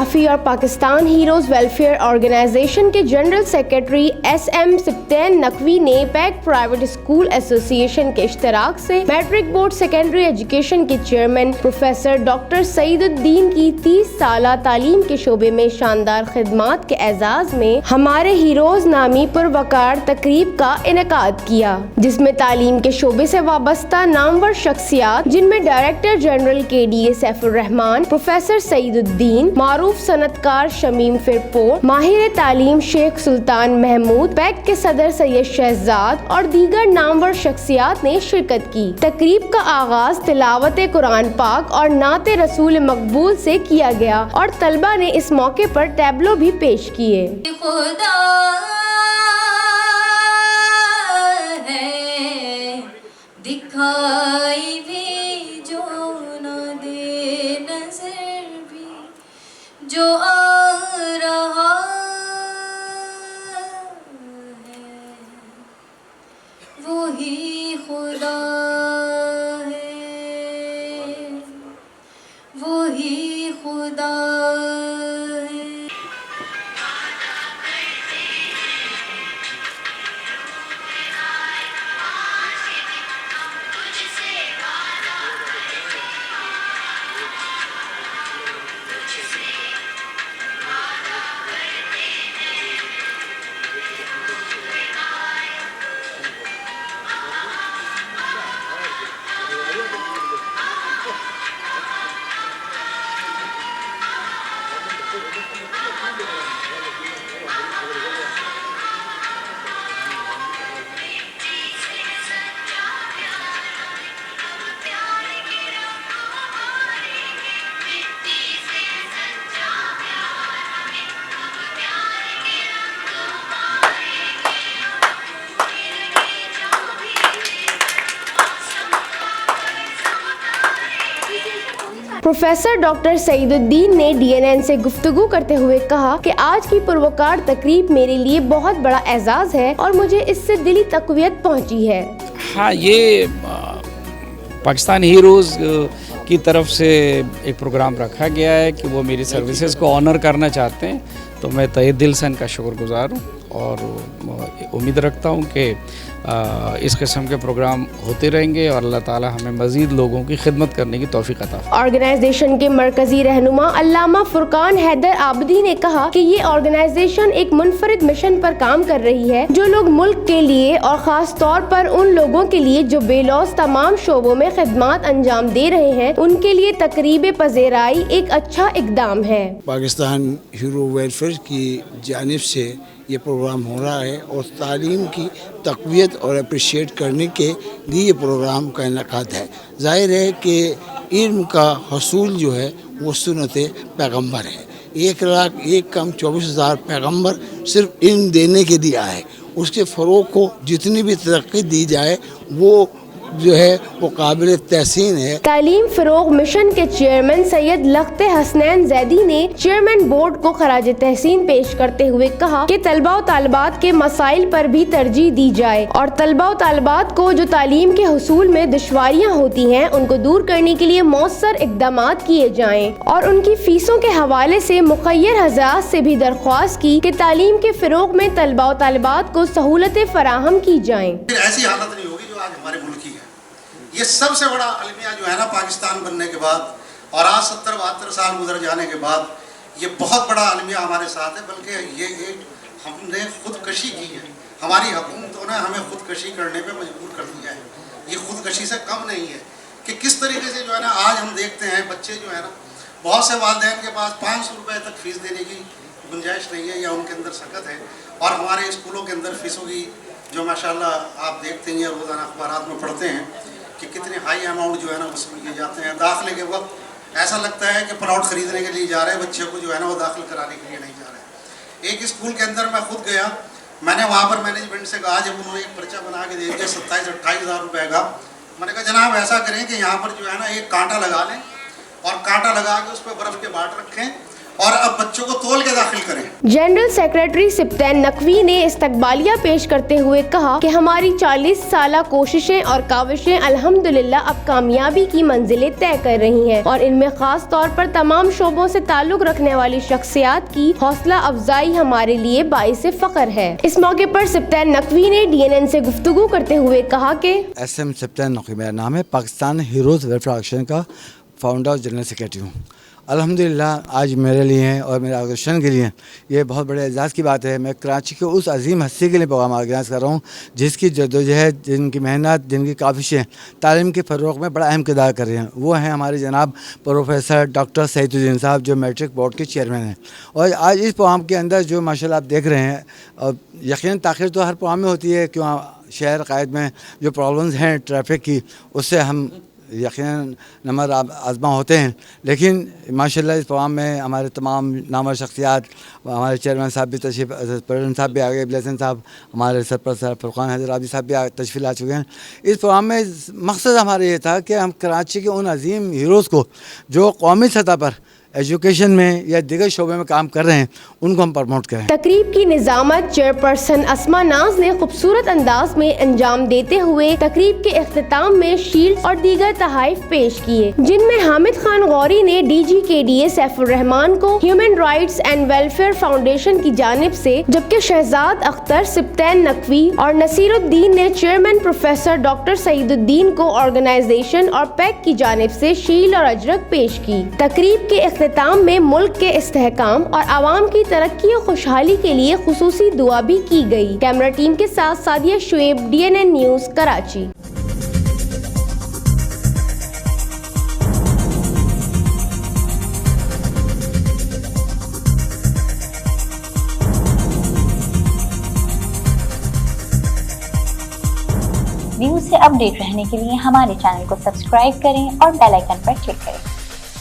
काफ़ी और Pakistan heroes welfare organisation के general secretary SM Sibtain Naqvi ने पैक प्राइवेट स्कूल एसोसिएशन के इश्तराक से मैट्रिक बोर्ड सेकेंडरी एजुकेशन के चेयरमैन प्रोफेसर डॉक्टर सईदुद्दीन की 30 साला तालीम के शोबे में शानदार खिदमात के एजाज़ में हमारे हीरोज़ नामी पुरवकार तकरीब का इनेकाद किया, जिसमें तालीम के शोबे से वाबस्ता नामवर शख्सियात जिनमें director general KDA Saifur Rahman, professor Saeeduddin, मारूफ सनतकार शमीम फिरपोर, माहिर तालीम शेख सुल्तान महमूद, पैक के सदर सैयद शहजाद और दीगर नामवर शख्सियात ने शिरकत की। तकरीब का आगाज तिलावत कुरान पाक और नाते रसूल मकबूल से किया गया और तलबा ने इस मौके पर टैबलो भी पेश किए। दिखाई भी जो न दे नजर भी जो आ रहा है वही खुदा है, वही खुदा है। प्रोफेसर डॉक्टर सईदुद्दीन ने DNN से गुफ्तगू करते हुए कहा कि आज की पुरवकार तकरीब मेरे लिए बहुत बड़ा एजाज़ है और मुझे इससे दिली तक़वियत पहुंची है। हाँ, ये पाकिस्तान हीरोज़ की तरफ से एक प्रोग्राम रखा गया है कि वो मेरी सर्विसेज को ऑनर करना चाहते हैं, तो मैं तहे दिल से इनका शुक्रगुज़ार हूँ और उम्मीद रखता हूँ कि इस किस्म के प्रोग्राम होते रहेंगे और अल्लाह ताला हमें मज़ीद लोगों की खिदमत करने की तौफीक अता फरमाए। ऑर्गेनाइजेशन के मरकजी रहनुमा अल्लामा फुरकान हैदर आबदी ने कहा कि ये ऑर्गेनाइजेशन एक मुनफरिद मिशन पर काम कर रही है, जो लोग मुल्क के लिए और ख़ास तौर पर उन लोगों के लिए जो बेलौस तमाम शोबों में खिदमात अंजाम दे रहे हैं, उनके लिए तकरीब पज़ेराई एक अच्छा इक़दाम है। पाकिस्तान हीरो वेलफेयर की जानिब से ये प्रोग्राम हो रहा है और तालीम की तक़वियत और अप्रिशिएट करने के लिए ये प्रोग्राम का इनेकाद है। ज़ाहिर है कि इल्म का हसूल जो है वो सुन्नत पैगम्बर है। 1,24,000 पैगम्बर सिर्फ इल्म देने के लिए आए, उसके फ़रोग़ को जितनी भी तरक्की दी जाए वो जो है वो काबिल तहसीन है। तालीम फ़रोग़ मिशन के चेयरमैन सैयद लख्ते हसनैन जैदी ने चेयरमैन बोर्ड को खराज तहसीन पेश करते हुए कहा कि तलबा और तालिबात के मसाइल पर भी तरजीह दी जाए और तलबा और तालिबात को जो तालीम के हुसूल में दुश्वारियाँ होती हैं उनको दूर करने के लिए मौसर इक़दामात किए जाएँ और उनकी फ़ीसों के हवाले से मुख़य्यर हज़रात से भी दरख्वास्त की कि तालीम के फ़रोग़ में तलबा और तालिबात को सहूलतें फ़राहम की जाएँ। ऐसी हालत नहीं होगी जो आज हमारे मुल्क की है। ये सबसे बड़ा अलमिया जो है ना पाकिस्तान बनने के बाद और आज 70-72 साल गुजर जाने के बाद ये बहुत बड़ा अलमिया हमारे साथ है, बल्कि ये हमने खुदकशी की है। हमारी हुकूमतों ने हमें खुदकशी करने पे मजबूर कर दिया है। ये खुदकशी से कम नहीं है कि किस तरीके से जो है ना आज हम देखते हैं बच्चे जो है ना बहुत से वालिदैन के पास 500 रुपये तक फ़ीस देने की गुंजाइश नहीं है या उनके अंदर सकत है, और हमारे स्कूलों के अंदर फ़ीसों की जो माशाल्लाह आप देखते हैं रोज़ाना अखबारात में पढ़ते हैं कि कितने हाई अमाउंट जो है ना वसूल किए जाते हैं। दाखिले के वक्त ऐसा लगता है कि प्लॉट ख़रीदने के लिए जा रहे हैं, बच्चे को जो है ना वो दाखिल कराने के लिए नहीं जा रहे हैं। एक स्कूल के अंदर मैं खुद गया, मैंने वहाँ पर मैनेजमेंट से कहा, जब उन्होंने एक पर्चा बना के दे दिया 27-28 हज़ार रुपये का, मैंने कहा जनाब ऐसा करें कि यहाँ पर जो है ना एक कांटा लगा लें और कांटा लगा के उस पर बर्फ़ के बाट रखें और अब बच्चों को तोल के दाखिल करें। जनरल सेक्रेटरी सिप्तैन नकवी ने इस्तकबालिया पेश करते हुए कहा कि हमारी 40 साला कोशिशें और काविशें अल्हम्दुलिल्लाह अब कामयाबी की मंजिलें तय कर रही हैं और इनमें खास तौर पर तमाम शोबों से ताल्लुक रखने वाली शख्सियात की हौसला अफजाई हमारे लिए बाइस फख्र है। इस मौके पर सिप्तैन नकवी ने DNN से गुफ्तगू करते हुए कहा कि SM सिप्तैन नकवी मेरा नाम है, पाकिस्तान हीरोज़ वेलफेयर ऑर्गेनाइजेशन का फाउंडर और जनरल सेक्रेटरी हूँ। अल्हम्दुलिल्लाह आज मेरे लिए और मेरे ऑर्गेनाइजेशन के लिए ये बहुत बड़े एजाज़ की बात है। मैं कराची के उस अजीम हस्ती के लिए प्रोग्राम ऑर्गेनाइज़ कर रहा हूँ जिसकी जद्दोजहद, जिनकी मेहनत, जिनकी काविशें तालीम के फ़रोग़ में बड़ा अहम किरदार कर रहे हैं। वो हैं हमारे जनाब प्रोफेसर डॉक्टर सईदुद्दीन साहब, जो मैट्रिक बोर्ड के चेयरमैन हैं। और आज इस प्रोग्राम के अंदर जो माशाल्लाह आप देख रहे हैं, और यकीनन ताख़ीर तो हर प्रोग्राम में होती है, क्यों शहर क़ायद में जो प्रॉब्लम्स हैं ट्रैफिक की, उससे हम यकीनन नंबर आज़मा होते हैं। लेकिन माशाल्लाह इस प्रोग्राम में हमारे तमाम नामवर शख्सियात, हमारे चेयरमैन साहब भी तशरीफ़, प्रेसिडेंट साहब भी आ गए, ब्लेसन साहब, हमारे सरपरस्त फुरकान हैदराबादी साहब भी तशरीफ़ ला चुके हैं। इस प्रोग्राम में मकसद हमारा ये था कि हम कराची के उन अजीम हीरोज़ को जो कौमी सतह पर एजुकेशन में या दीगर शोबे में काम कर रहे हैं, उनको हम प्रमोट करें। तकरीब की निज़ामत चेयरपर्सन अस्मा नाज ने खूबसूरत अंदाज में अंजाम देते हुए तकरीब के इख्तिताम में शील्ड और दीगर तोहफ़े पेश किए, जिनमें हामिद खान गौरी ने DGKDA सैफुर रहमान को human rights and welfare foundation की जानिब से, जबकि शहजाद अख्तर, सिप्तैन नकवी और नसीरुद्दीन ने चेयरमैन प्रोफेसर डॉक्टर सईदुद्दीन को ऑर्गेनाइजेशन और पैक की जानिब से शील्ड और अजरक पेश की। तकरीब के इख्तिताम में मुल्क के इस्तेहकाम और आवाम की तरक्की और खुशहाली के लिए खुसूसी दुआ भी की गई। कैमरा टीम के साथ Sadia Shoaib, DNN news, Karachi. News से अपडेट रहने के लिए हमारे चैनल को सब्सक्राइब करें और बेल आइकन पर क्लिक करें।